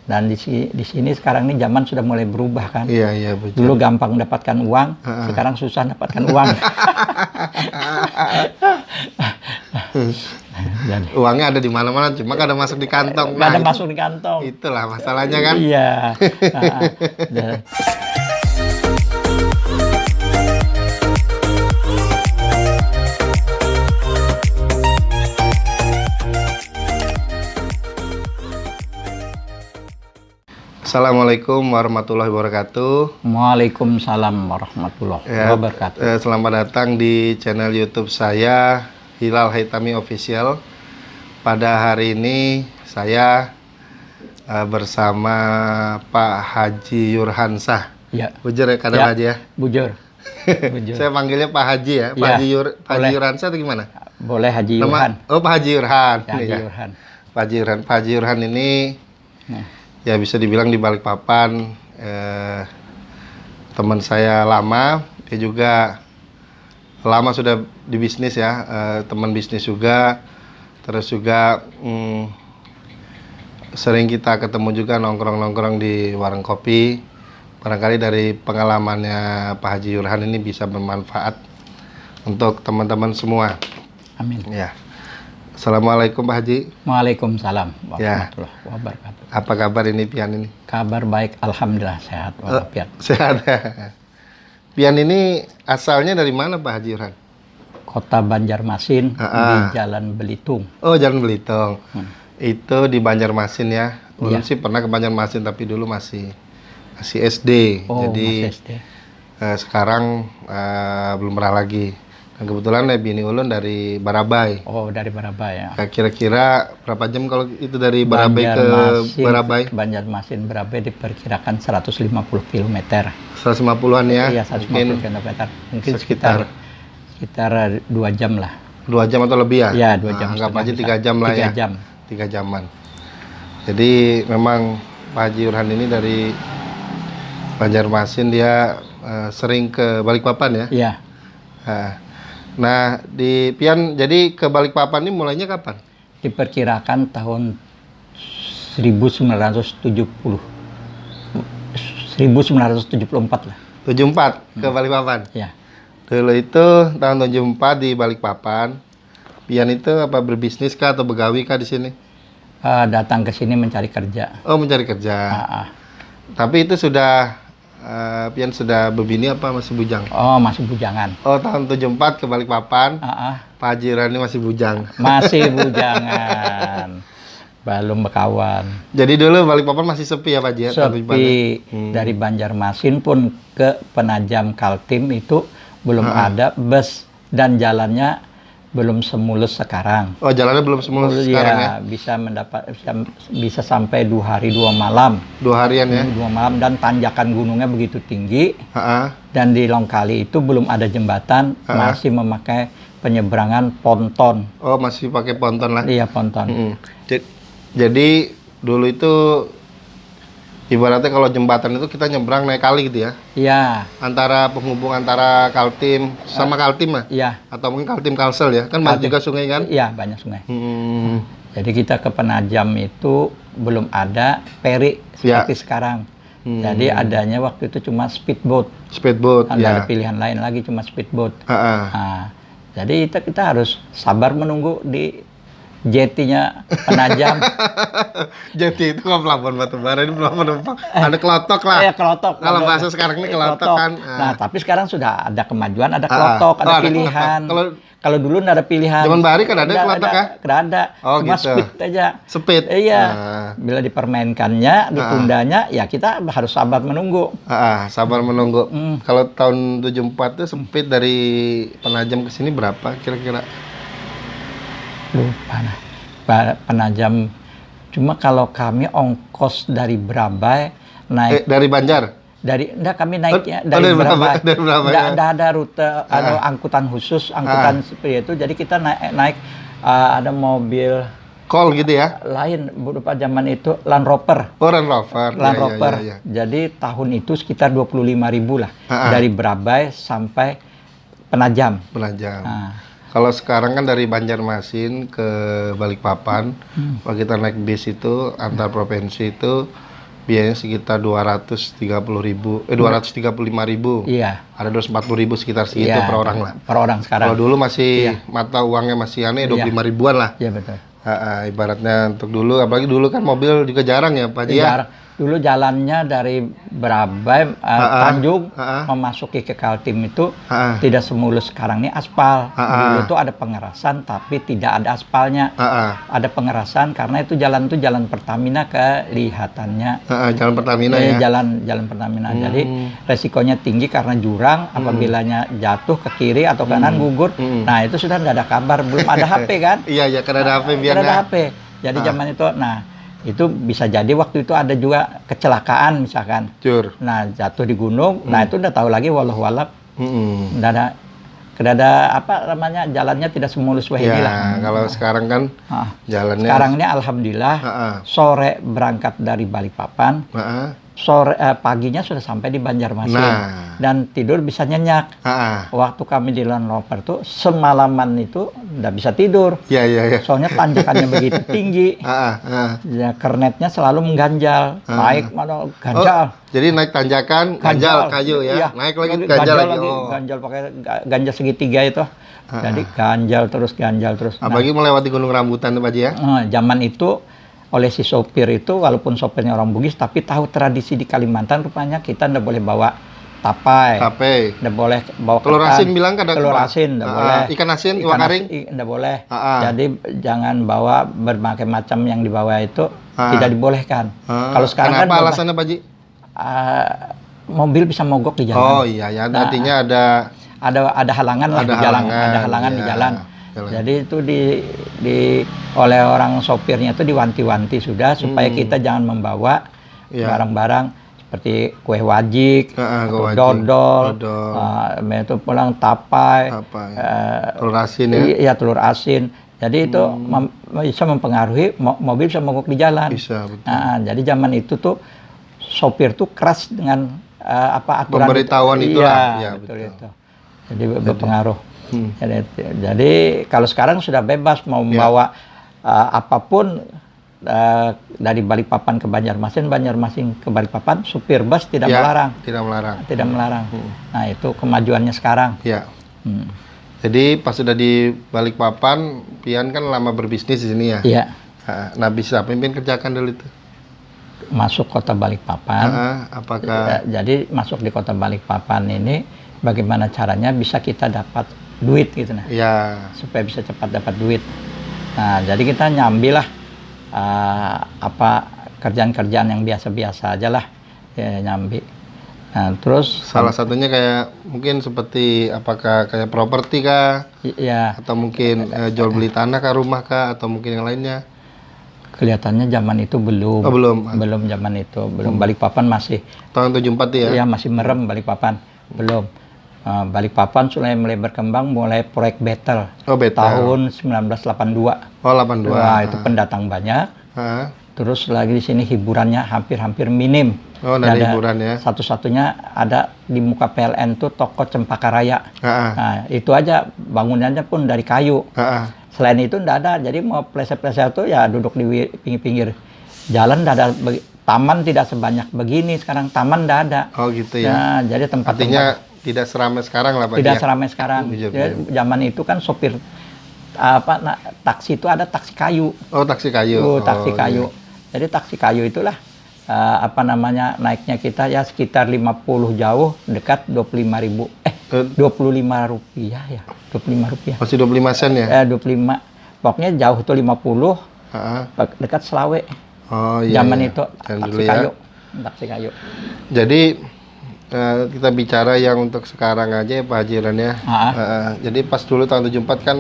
Dan di sini sekarang ini zaman sudah mulai berubah kan. Iya, betul. Dulu gampang dapatkan uang, sekarang susah dapatkan uang. Dan uangnya ada di mana-mana, cuma kada masuk di kantong. Nggak ada masuk di kantong. Itulah masalahnya kan. Iya. Assalamualaikum warahmatullahi wabarakatuh. Waalaikumsalam warahmatullahi wabarakatuh. Selamat datang di channel YouTube saya, Hilal Haitami Official. Pada hari ini saya bersama Pak Haji Yurhansah. Ya. Bujur ya, kadang Haji ya? Bujur. Saya panggilnya Pak Haji ya. Pak Haji Yurhansah atau gimana? Boleh Haji Yurhan. Oh, Pak Haji Yurhan. Ya, Haji Yurhan. Pak Haji Yurhan ini ya bisa dibilang di Balikpapan teman saya lama, dia juga lama sudah di bisnis ya, teman bisnis juga, terus juga sering kita ketemu juga nongkrong-nongkrong di warung kopi. Barangkali dari pengalamannya Pak Haji Yurhan ini bisa bermanfaat untuk teman-teman semua. Amin. Ya. Assalamualaikum Pak Haji. Waalaikumsalam warahmatullahi wabarakatuh. Apa kabar ini Pian ini? Kabar baik, alhamdulillah sehat walafiat. Sehat. Pian ini asalnya dari mana Pak Haji Yurhan? Kota Banjarmasin di Jalan Belitung. Oh, Jalan Belitung. Itu di Banjarmasin ya. Ulun sih pernah ke Banjarmasin tapi dulu masih SD. Oh, jadi masih SD. Sekarang belum pernah lagi. Dan kebetulan bini ulun dari Barabai. Oh, dari Barabai ya. Kira-kira berapa jam kalau itu dari Barabai ke Barabai? Banjarmasin Barabai diperkirakan 150 km. 150-an ya? Iya, 150 km. Mungkin sekitar 2 jam lah. 2 jam atau lebih ya? Iya, 2 jam. Anggap aja 3 jam lah ya? 3 jam. 3 jaman. Jadi memang Pak Haji Yurhan ini dari Banjarmasin, dia sering ke Balikpapan ya? Iya. Nah, di Pian, jadi ke Balikpapan ini mulainya kapan? Diperkirakan tahun 1974 lah. 74 ke Balikpapan? Iya. Dulu itu tahun 74 di Balikpapan. Pian itu apa berbisnis kah atau begawi kah di sini? Datang ke sini mencari kerja. Oh, mencari kerja. Tapi itu sudah Pian sudah berbini apa masih bujang? Oh, masih bujangan. Oh, tahun 74 ke Balikpapan. Pak Haji Yurhan ini masih bujang. Masih bujangan. Belum berkawan. Jadi dulu Balikpapan masih sepi ya Pak Haji? Sepi. Dari Banjarmasin pun ke Penajam Kaltim itu belum ada bus dan jalannya belum semulus sekarang. Oh, jalannya belum semulus sekarang ya? Bisa sampai 2 hari 2 malam. 2 harian ya? 2 malam, dan tanjakan gunungnya begitu tinggi. Dan di Longkali itu belum ada jembatan, masih memakai penyeberangan ponton. Oh, masih pakai ponton lah? Iya, ponton. Jadi dulu itu ibaratnya kalau jembatan itu kita nyebrang naik kali gitu ya? Iya. Antara penghubung antara Kaltim sama Kaltim lah? Iya. Atau mungkin Kaltim Kalsel ya? Kan banyak juga sungai kan? Iya, banyak sungai. Jadi kita ke Penajam itu belum ada peri seperti sekarang. Jadi adanya waktu itu cuma speedboat. Speedboat, ya. Ada pilihan lain lagi, cuma speedboat. Nah, jadi kita harus sabar menunggu di jetinya Penajam. Jeti itu kan pelabuhan batubara, ini pelabuhan penumpang. Ada kelotok lah. Iya, kelotok. Kalau bahasa sekarang ini kelotok kan. Nah, tapi sekarang sudah ada kemajuan, ada kelotok, ada pilihan. Kalau dulu nggak ada pilihan. Zaman Bahari kan ada kelotok ya? Nggak ada. Oh, cuma gitu. speed aja. Speed? Iya. Bila dipermainkannya, ditundanya, ya kita harus sabar menunggu. Sabar menunggu. Kalau tahun 74 itu speed dari Penajam ke sini berapa kira-kira? Lupa nah. Penajam, cuma kalau kami ongkos dari Barabai naik dari Banjar? Kami naiknya dari Barabai. Enggak ada rute angkutan khusus, angkutan seperti itu. Jadi kita naik ada mobil Call gitu ya? Lain, berupa zaman itu Land Rover. Oh, Land Rover. Land Rover. Ya. Jadi tahun itu sekitar 25.000 lah. Dari Barabai sampai Penajam. Penajam. Kalau sekarang kan dari Banjarmasin ke Balikpapan, kalau kita naik bis itu antar provinsi itu biayanya sekitar 235.000. Iya. Ada 240.000 sekitar segitu Iya, per orang lah. Per orang sekarang. Kalau dulu masih Iya. mata uangnya masih aneh, 25 Iya. ribuan lah. Iya betul. Ibaratnya untuk dulu, apalagi dulu kan mobil juga jarang ya Pak Haji ya. Dulu jalannya dari Berabai, Tanjung, memasuki ke Kaltim itu tidak semulus sekarang ini aspal. Dulu tuh ada pengerasan tapi tidak ada aspalnya. Ada pengerasan karena itu jalan Pertamina kelihatannya. Jalan Pertamina ya. Jalan Pertamina. Jadi resikonya tinggi karena jurang. Apabila jatuh ke kiri atau kanan gugur. Nah itu sudah tidak ada kabar. Belum ada HP kan? Iya, kan ada HP biar ada HP. Jadi zaman itu, itu bisa jadi waktu itu ada juga kecelakaan misalkan. Nah jatuh di gunung, nah itu udah tahu lagi walau walap, tidak ada apa namanya, jalannya tidak semulus wah inilah. Kalau sekarang kan jalannya. Sekarang ini alhamdulillah sore berangkat dari Balikpapan, paginya sudah sampai di Banjarmasin dan tidur bisa nyenyak. Waktu kami di Land Rover tuh semalaman itu nggak bisa tidur. Iya. Soalnya tanjakannya begitu tinggi. Ya, kernetnya selalu mengganjal. Naik mana ganjal. Jadi naik tanjakan ganjal kayu ya. Iya, naik lagi ganjal lagi. Ganjal pakai ganjal segitiga itu. Jadi ganjal terus. Apalagi melewati Gunung Rambutan tuh Pak Haji ya. Zaman itu oleh si sopir itu, walaupun sopirnya orang Bugis, tapi tahu tradisi di Kalimantan, rupanya kita ndak boleh bawa tapai, ndak boleh bawa telur asin, bilang kadang telur asin ndak boleh, ikan asin, ikan kering ndak boleh. Jadi jangan bawa berbagai macam yang dibawa itu tidak dibolehkan. Kalau sekarang kenapa kan alasannya Pak Haji? Mobil bisa mogok di jalan. Oh iya ya, artinya ada halangan lah di jalan, ada halangan di jalan. Jadi itu oleh orang sopirnya itu diwanti-wanti sudah supaya kita jangan membawa barang-barang seperti kue wajik, dodol, itu pulang tapai, telur asin ya. Iya, telur asin. Jadi itu bisa mempengaruhi mobil bisa mogok di jalan. Bisa, betul. Jadi zaman itu tuh sopir tuh keras dengan aturan pemberitahuan itulah. Iya, betul itu. Jadi berpengaruh. Jadi kalau sekarang sudah bebas mau membawa apapun dari Balikpapan ke Banjarmasin ke Balikpapan, supir bus tidak melarang. Tidak melarang. Nah itu kemajuannya sekarang. Ya. Jadi pas sudah di Balikpapan, Pian kan lama berbisnis di sini ya. Iya. Nah bisa pimpin kerjakan dulu itu. Masuk kota Balikpapan. Apakah? Jadi masuk di kota Balikpapan ini, bagaimana caranya bisa kita dapat duit gitu nah. Iya. Supaya bisa cepat dapat duit. Nah, jadi kita nyambilah kerjaan-kerjaan yang biasa-biasa aja lah, ya, nyambi. Nah, terus salah satunya kayak mungkin seperti apakah kayak properti kah? Iya. Atau mungkin jual beli tanah kah, rumah kah, atau mungkin yang lainnya? Kelihatannya zaman itu belum. Belum zaman itu, belum. Balikpapan masih tahun 74 ya? Iya, masih merem Balikpapan. Belum. Balikpapan mulai berkembang mulai proyek Battle. Tahun 1982. 82. Wah, itu pendatang banyak. Terus lagi di sini hiburannya hampir minim. Dari hiburan ya. Satu-satunya ada di muka PLN tuh toko Cempaka Raya. Nah, itu aja bangunannya pun dari kayu. Selain itu enggak ada. Jadi mau pleset-pleset tuh ya duduk di pinggir-pinggir jalan, enggak ada. Taman tidak sebanyak begini sekarang, taman enggak ada. Oh gitu ya. Nah, jadi artinya tidak seramai sekarang lah Pak. Tidak seramai sekarang. Zaman itu kan sopir taksi itu ada taksi kayu. Oh, taksi kayu. Taksi kayu. Jadi taksi kayu itulah naiknya kita ya sekitar 50 jauh dekat 25.000. 25 rupiah ya. 25 rupiah. Masih 25 sen ya? 25. Pokoknya jauh tuh 50. Dekat Selawe. Oh iya. Zaman itu taksi kayu. Taksi kayu. Jadi kita bicara yang untuk sekarang aja ya Pak Haji Yuran ya. Jadi pas dulu tahun 74 kan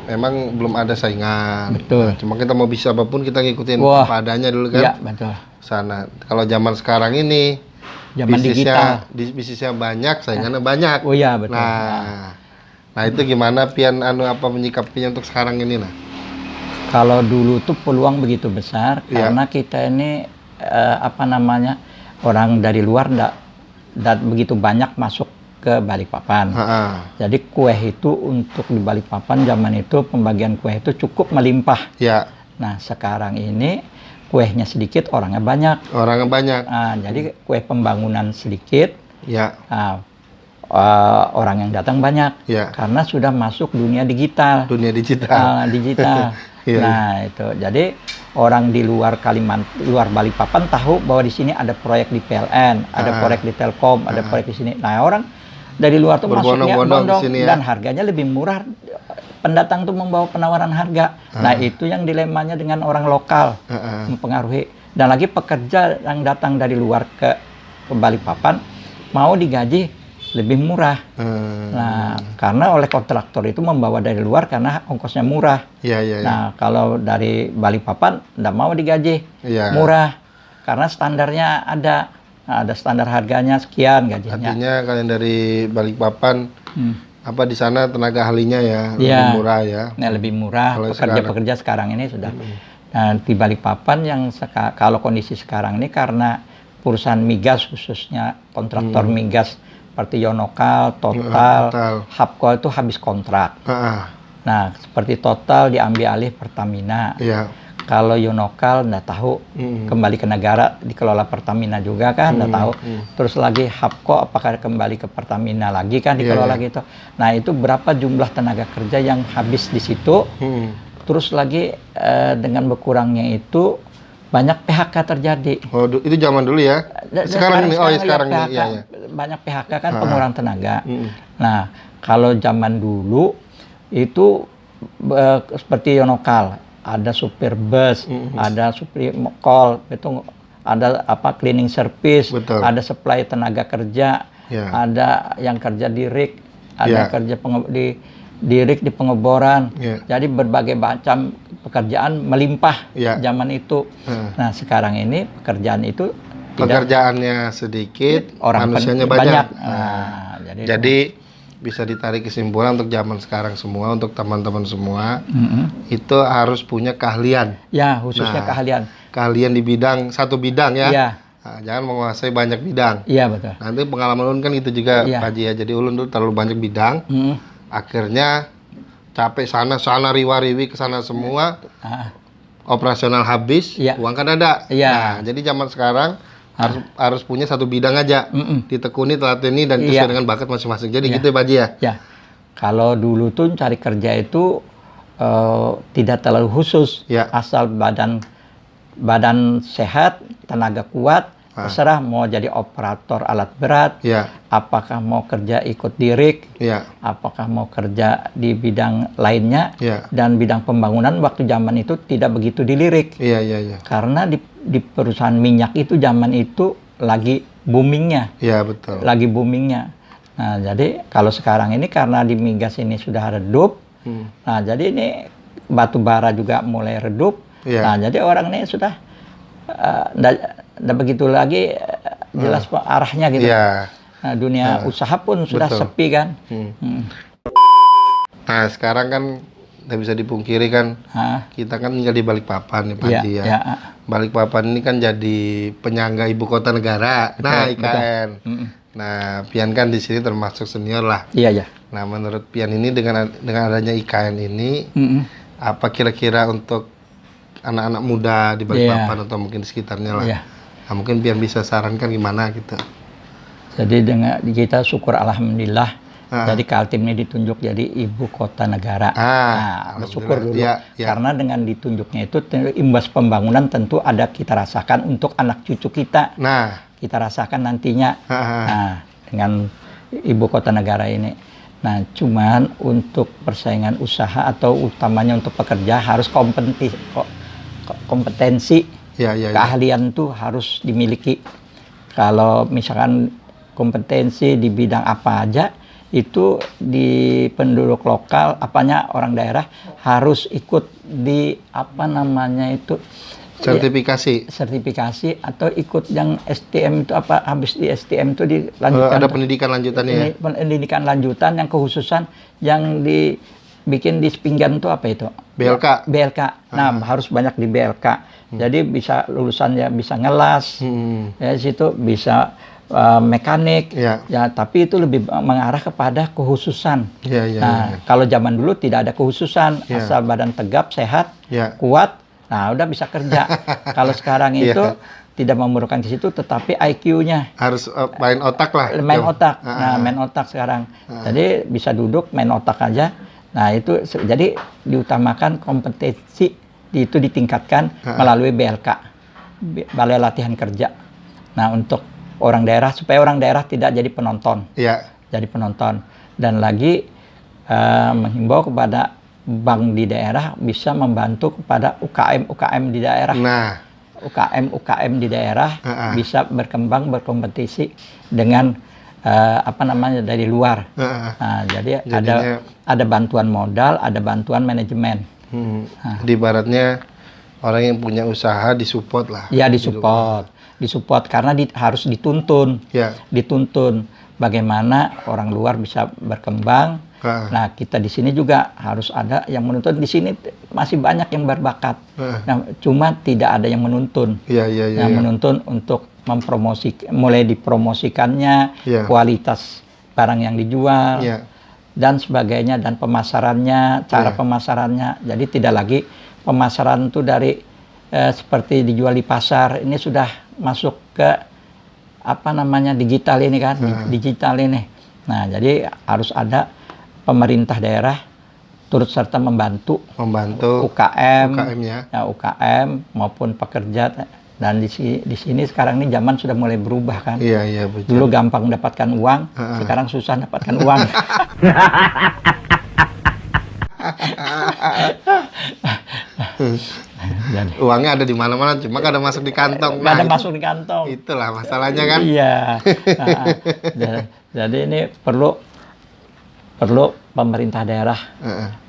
memang belum ada saingan. Betul. Cuma kita mau bisa apapun kita ngikutin apa adanya dulu kan. Iya, betul. Sana. Kalau zaman sekarang ini zaman digital. Bisnisnya banyak, saingannya banyak. Oh iya, betul. Nah itu gimana Pian apa menyikapinya untuk sekarang ini nah? Kalau dulu tuh peluang begitu besar karena kita ini orang dari luar dan begitu banyak masuk ke Balikpapan. Jadi kue itu untuk di Balikpapan zaman itu pembagian kue itu cukup melimpah. Ya. Nah sekarang ini kuehnya sedikit, orangnya banyak. Orangnya banyak. Nah, jadi kue pembangunan sedikit, Ya. nah, orang yang datang banyak. Ya. Karena sudah masuk dunia digital. Dunia digital. Digital. Iya, Nah, itu. Jadi orang di luar luar Balikpapan tahu bahwa di sini ada proyek di PLN, ada proyek di Telkom, ada proyek di sini. Nah, orang dari luar tuh masuknya bondong sini ya. dan harganya lebih murah. Pendatang tuh membawa penawaran harga. Nah, itu yang dilemanya dengan orang lokal mempengaruhi. Dan lagi pekerja yang datang dari luar ke Balikpapan mau digaji lebih murah. Nah, karena oleh kontraktor itu membawa dari luar karena ongkosnya murah. Nah, kalau dari Balikpapan nggak mau digaji murah karena standarnya ada standar harganya sekian gajinya. Artinya kalian dari Balikpapan apa di sana tenaga ahlinya ya lebih murah ya. Nah, lebih murah. Pekerja-pekerja sekarang ini sudah. Nah, di Balikpapan yang kalau kondisi sekarang ini karena perusahaan migas khususnya kontraktor migas seperti Yonokal, Total, Hapco itu habis kontrak. Nah, seperti Total diambil alih Pertamina. Kalau Yonokal nggak tahu kembali ke negara dikelola Pertamina juga kan nggak tahu. Terus lagi Hapco apakah kembali ke Pertamina lagi kan dikelola gitu. Nah, itu berapa jumlah tenaga kerja yang habis di situ. Terus lagi dengan berkurangnya itu banyak PHK terjadi. Oh, itu zaman dulu ya. Sekarang ini sekarang PHK, ya. Banyak PHK kan pengurangan tenaga. Nah, kalau zaman dulu itu seperti Yonokal, ada supir bus, ada supir call, itu ada cleaning service, ada supply tenaga kerja, ada yang kerja di rig, ada yang kerja di rig di pengeboran. Jadi berbagai macam pekerjaan melimpah zaman itu. Nah, sekarang ini pekerjaan itu pekerjaannya sedikit, manusianya banyak. Nah, jadi bisa ditarik kesimpulan untuk zaman sekarang semua, untuk teman-teman semua, itu harus punya keahlian. Ya, khususnya keahlian. Keahlian di satu bidang ya. Nah, jangan menguasai banyak bidang. Iya, betul. Nanti pengalaman ulun kan itu juga Pak Haji ya. Jadi ulun dulu terlalu banyak bidang. Akhirnya capek sana riwa-riwi ke sana semua. Operasional habis, uang kan ada. Nah, jadi zaman sekarang harus punya satu bidang aja, ditekuni, telateni dan sesuai dengan bakat masing-masing. Jadi gitu ya Pak Haji ya. Ya, kalau dulu tuh cari kerja itu tidak terlalu khusus, asal badan sehat, tenaga kuat, terserah mau jadi operator alat berat, apakah mau kerja ikut di rig, apakah mau kerja di bidang lainnya, dan bidang pembangunan waktu zaman itu tidak begitu dilirik, karena di perusahaan minyak itu zaman itu lagi boomingnya, lagi boomingnya. Nah, jadi kalau sekarang ini karena di migas ini sudah redup, nah jadi ini batu bara juga mulai redup, nah jadi orang ini sudah nggak begitu lagi jelas arahnya gitu. Nah, dunia usaha pun sudah sepi kan. Nah, sekarang kan nggak bisa dipungkiri kan, kita kan tinggal di Balikpapan nih Pak Haji ya. Balikpapan ini kan jadi penyangga ibu kota negara. Nah, IKN. Nah, Pian kan di sini termasuk senior lah. Nah, menurut Pian ini dengan adanya IKN ini, apa kira-kira untuk anak-anak muda di Balikpapan atau mungkin di sekitarnya lah. Nah, mungkin Pian bisa sarankan gimana gitu. Jadi dengan kita syukur alhamdulillah. Jadi Kaltim ini ditunjuk jadi ibu kota negara. Bersyukur dulu. Karena dengan ditunjuknya itu imbas pembangunan tentu ada kita rasakan untuk anak cucu kita. Kita rasakan nantinya. Dengan ibu kota negara ini. Nah, cuman untuk persaingan usaha atau utamanya untuk pekerja harus kompetensi, keahlian tuh harus dimiliki. Kalau misalkan kompetensi di bidang apa aja, itu di penduduk lokal, orang daerah harus ikut di sertifikasi atau ikut yang STM itu habis di STM itu dilanjutkan. Ada pendidikan lanjutannya. Pendidikan lanjutan yang kekhususan yang dibikin di pinggan itu apa itu? BLK. Nah, harus banyak di BLK. Jadi bisa lulusannya bisa ngelas, situ bisa mekanik, tapi itu lebih mengarah kepada kekhususan. Kalau zaman dulu tidak ada kekhususan, asal badan tegap, sehat, kuat, Nah, udah bisa kerja. Kalau sekarang itu tidak memerlukan ke situ, tetapi IQ-nya harus main otak lah. Main otak. Nah, main otak sekarang. Jadi bisa duduk main otak aja. Nah, itu jadi diutamakan kompetensi itu ditingkatkan melalui BLK, Balai Latihan Kerja. Nah, untuk orang daerah supaya orang daerah tidak jadi penonton. Iya. Jadi penonton. Dan lagi menghimbau kepada bank di daerah bisa membantu kepada UKM di daerah. Nah, UKM di daerah bisa berkembang berkompetisi dengan dari luar. Nah, jadi jadinya, ada bantuan modal, ada bantuan manajemen. Di baratnya orang yang punya usaha disupport lah. Ya, disupport karena harus dituntun. Ya. Dituntun bagaimana orang luar bisa berkembang. Nah, kita di sini juga harus ada yang menuntun. Di sini masih banyak yang berbakat. Nah, cuma tidak ada yang menuntun. Yang menuntun untuk mulai dipromosikannya, kualitas barang yang dijual, dan sebagainya, dan pemasarannya, cara pemasarannya. Jadi tidak lagi pemasaran itu dari seperti dijual di pasar. Ini sudah masuk ke digital ini kan, digital ini. Nah, jadi harus ada pemerintah daerah turut serta membantu UKM maupun pekerja. Dan di sini sekarang ini zaman sudah mulai berubah kan. Iya, betul. Dulu gampang mendapatkan uang, sekarang susah mendapatkan uang. Jadi, uangnya ada di mana-mana, cuma kadang masuk di kantong. Ada masuk di kantong. Itulah masalahnya kan. Iya. Jadi ini perlu pemerintah daerah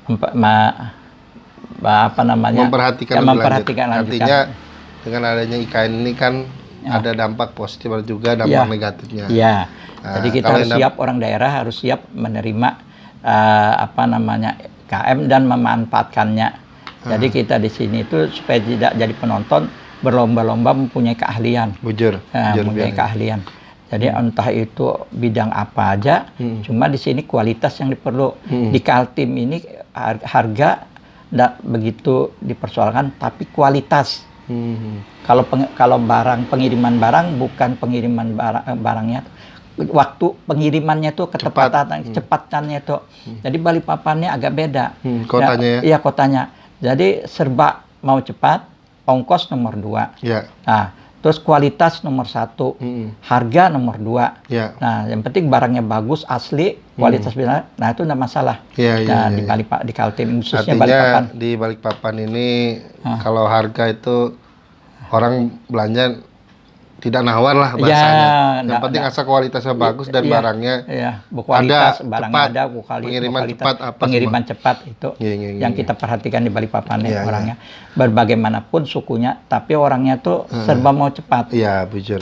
memperhatikan artinya dengan adanya IKN ini kan ada dampak positif juga dampak negatifnya. Iya. Jadi kita harus siap, orang daerah harus siap menerima IKM dan memanfaatkannya. Jadi kita di sini itu supaya tidak jadi penonton, berlomba-lomba mempunyai keahlian. Mempunyai keahlian. Jadi entah itu bidang apa aja, cuma di sini kualitas yang diperlu. Di Kaltim ini harga tidak begitu dipersoalkan, tapi kualitas. Kalau pengiriman barang bukan pengiriman barangnya, waktu pengirimannya itu kecepatannya itu. Jadi Balikpapannya agak beda. Kotanya Iya, kotanya. Jadi serba mau cepat, ongkos nomor 2. Nah, terus kualitas nomor 1, harga nomor 2. Nah, yang penting barangnya bagus, asli, kualitas benar. Nah, itu tidak masalah. Di Kaltim, khususnya Balikpapan. Di Balikpapan ini kalau harga itu orang belanja tidak nawar lah bahasanya. Yang penting asal kualitasnya bagus dan barangnya berkualitas, barangnya ada, pengiriman cepat itu yang kita perhatikan di Balikpapan orangnya. Berbagaimanapun sukunya, tapi orangnya tuh serba mau cepat. Iya, bujur.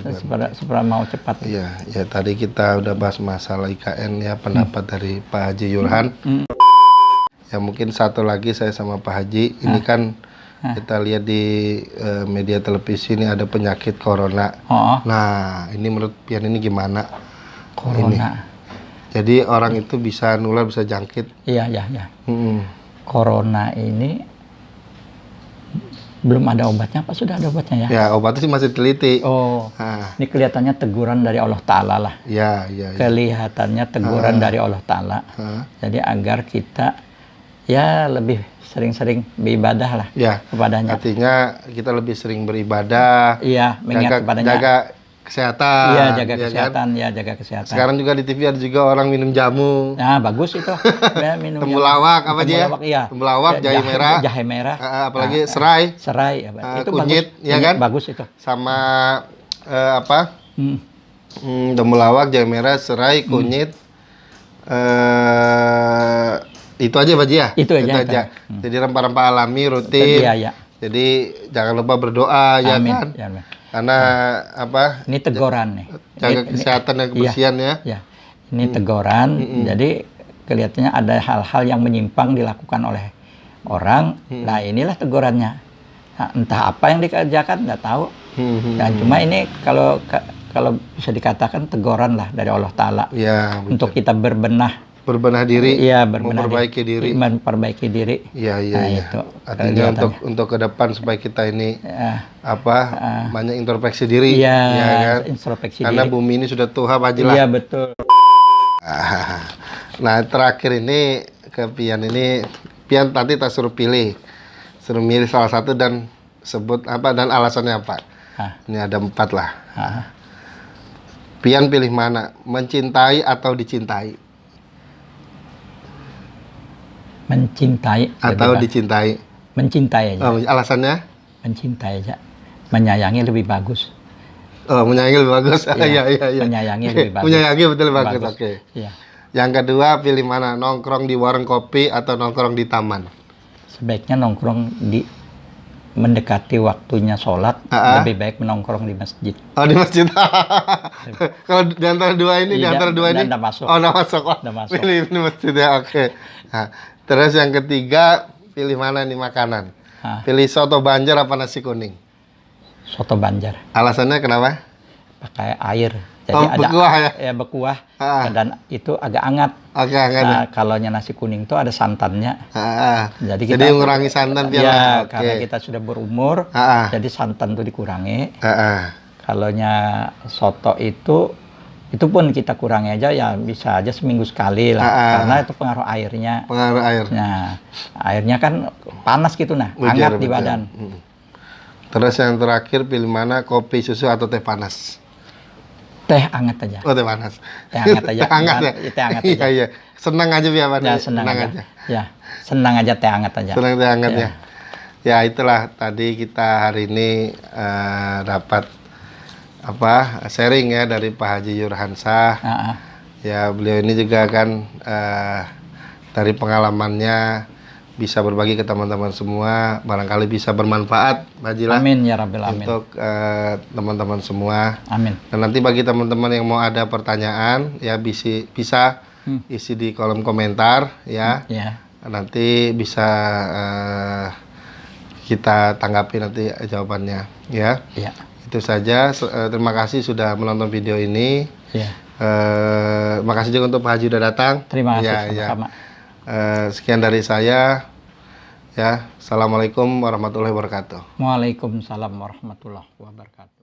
Serba mau cepat. Iya, tadi kita udah bahas masalah IKN pendapat dari Pak Haji Yurhan. Ya mungkin satu lagi saya sama Pak Haji, ini kan kita lihat di media televisi ini ada penyakit corona. Nah, ini menurut Pian ini gimana? Corona. Jadi orang itu bisa nular, bisa jangkit. Iya. Corona ini belum ada obatnya, apa sudah ada obatnya ya? Ya, obatnya sih masih teliti. Ini kelihatannya teguran dari Allah Ta'ala lah. Iya. Kelihatannya teguran dari Allah Ta'ala. Jadi agar kita lebih sering-sering beribadah lah kepadanya. Artinya kita lebih sering beribadah. Iya, mengingat kepadanya. Jaga kesehatan. Iya, jaga kesehatan. Kan? Jaga kesehatan. Sekarang juga di TV ada juga orang minum jamu. Nah, bagus itu. Minum temulawak apa aja? Iya. Temulawak, jahe merah. Jahe merah. Apalagi serai. Serai. Itu kunyit, bagus. Ya kan? Bagus itu. Sama temulawak, jahe merah, serai, kunyit. Itu aja Pak Ji ya? Itu aja. Jadi rempah-rempah alami rutin. Iya. Jadi jangan lupa berdoa. Amin. Ya kan? Karena Ini teguran nih. Jaga kesehatan dan kebersihan ya. Ini teguran. Jadi kelihatannya ada hal-hal yang menyimpang dilakukan oleh orang. Nah, inilah tegurannya. Nah, entah apa yang dikerjakan nggak tahu. Nah, cuma ini kalau bisa dikatakan teguran lah dari Allah Ta'ala. Ya, untuk kita berbenah berbenah diri, iya, memperbaiki diri. Memperbaiki diri. Iya, iya. Nah, iya. itu. Artinya untuk ke depan supaya kita ini banyak introspeksi diri, iya, ya kan? Introspeksi Karena diri. bumi ini sudah tua, Pak Haji lah. Iya, betul. Nah, terakhir ini ke Pian ini, Pian nanti tak suruh milih salah satu dan sebut apa dan alasannya apa. Ini ada 4 lah. Pian pilih mana? Mencintai atau dicintai? Mencintai atau dicintai? Mencintai aja. Oh, alasannya? Mencintai aja. Menyayangi lebih bagus. Oh, menyayangi lebih bagus. Iya, iya, iya. Menyayangi lebih bagus. Menyayangi betul bagus. Oke. Iya. Yang kedua, pilih mana? Nongkrong di warung kopi atau nongkrong di taman? Sebaiknya nongkrong di mendekati waktunya sholat, lebih baik menongkrong di masjid. Oh, di masjid. Kalau di antara dua ini, Nggak masuk. Oh, nggak masuk. Oh, masuk. Pilih masjid ya, oke. Nah, terus yang ketiga, pilih mana nih makanan? Pilih soto Banjar apa nasi kuning? Soto Banjar. Alasannya kenapa? Pakai air. Jadi berkuah ya? Ya, berkuah. Dan itu agak hangat. Agak hangat. Nah, kalau nasi kuning itu ada santannya. Jadi kita mengurangi santan biar. Ya, karena kita sudah berumur, jadi santan itu dikurangi. Kalau soto itu pun kita kurangi aja ya, bisa aja seminggu sekali lah. Karena itu pengaruh airnya. Pengaruh air. Nah, airnya kan panas gitu hangat di badan. Terus yang terakhir pilih mana? Kopi, susu atau teh panas? Teh hangat aja. Oh, teh panas. Teh hangat aja. Teh hangat ya? Teh hangat aja. Iya. Senang aja biar ya, senang aja. Ya, senang aja teh hangat aja. Senang teh hangat ya. Ya, itulah tadi kita hari ini dapat sharing ya dari Pak Haji Yurhansah. Ya, beliau ini juga kan dari pengalamannya bisa berbagi ke teman-teman semua, barangkali bisa bermanfaat, Pak Haji lah. Amin ya Rabbil Alamin. Untuk teman-teman semua. Amin. Dan nanti bagi teman-teman yang mau ada pertanyaan ya bisa isi di kolom komentar ya. Nanti bisa kita tanggapi nanti jawabannya ya. Itu saja. Terima kasih sudah menonton video ini. Makasih juga untuk Pak Haji sudah datang. Terima kasih sama-sama. Sekian dari saya ya. Assalamualaikum warahmatullahi wabarakatuh. Waalaikumsalam warahmatullahi wabarakatuh.